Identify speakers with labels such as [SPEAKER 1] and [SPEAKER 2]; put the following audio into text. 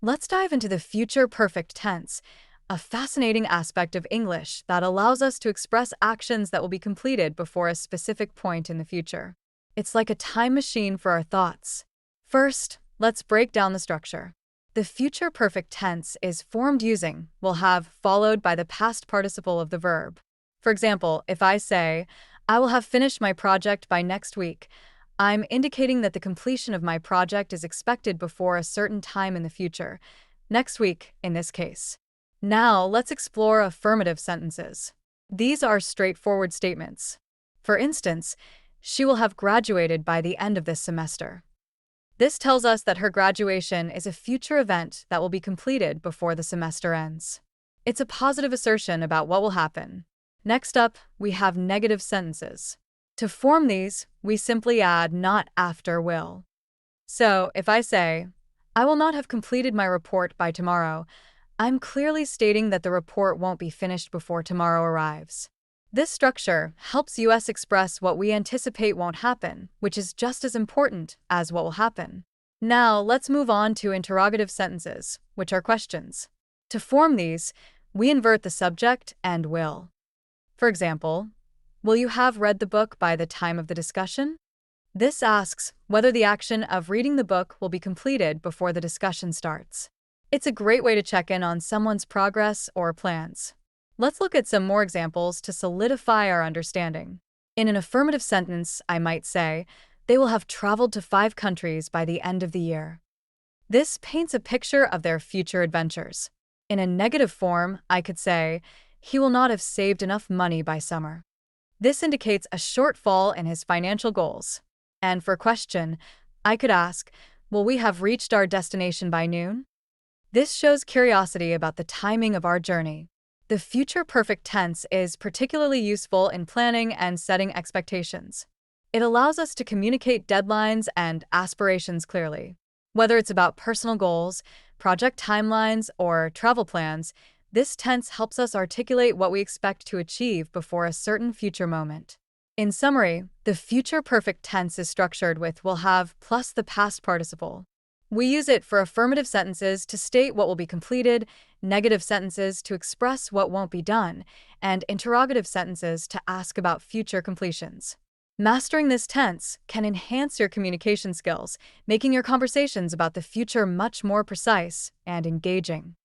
[SPEAKER 1] Let's dive into the future perfect tense, a fascinating aspect of English that allows us to express actions that will be completed before a specific point in the future. It's like a time machine for our thoughts. First, let's break down the structure. The future perfect tense is formed using will have followed by the past participle of the verb. For example, if I say, I will have finished my project by next week, I'm indicating that the completion of my project is expected before a certain time in the future, next week in this case. Now, let's explore affirmative sentences. These are straightforward statements. For instance, she will have graduated by the end of this semester. This tells us that her graduation is a future event that will be completed before the semester ends. It's a positive assertion about what will happen. Next up, we have negative sentences. To form these, we simply add not after will. So, if I say, I will not have completed my report by tomorrow, I'm clearly stating that the report won't be finished before tomorrow arrives. This structure helps us express what we anticipate won't happen, which is just as important as what will happen. Now, let's move on to interrogative sentences, which are questions. To form these, we invert the subject and will. For example, will you have read the book by the time of the discussion? This asks whether the action of reading the book will be completed before the discussion starts. It's a great way to check in on someone's progress or plans. Let's look at some more examples to solidify our understanding. In an affirmative sentence, I might say, they will have traveled to 5 countries by the end of the year. This paints a picture of their future adventures. In a negative form, I could say, he will not have saved enough money by summer. This indicates a shortfall in his financial goals. And for question, I could ask, will we have reached our destination by noon? This shows curiosity about the timing of our journey. The future perfect tense is particularly useful in planning and setting expectations. It allows us to communicate deadlines and aspirations clearly. Whether it's about personal goals, project timelines, or travel plans, this tense helps us articulate what we expect to achieve before a certain future moment. In summary, the future perfect tense is structured with will have plus the past participle. We use it for affirmative sentences to state what will be completed, negative sentences to express what won't be done, and interrogative sentences to ask about future completions. Mastering this tense can enhance your communication skills, making your conversations about the future much more precise and engaging.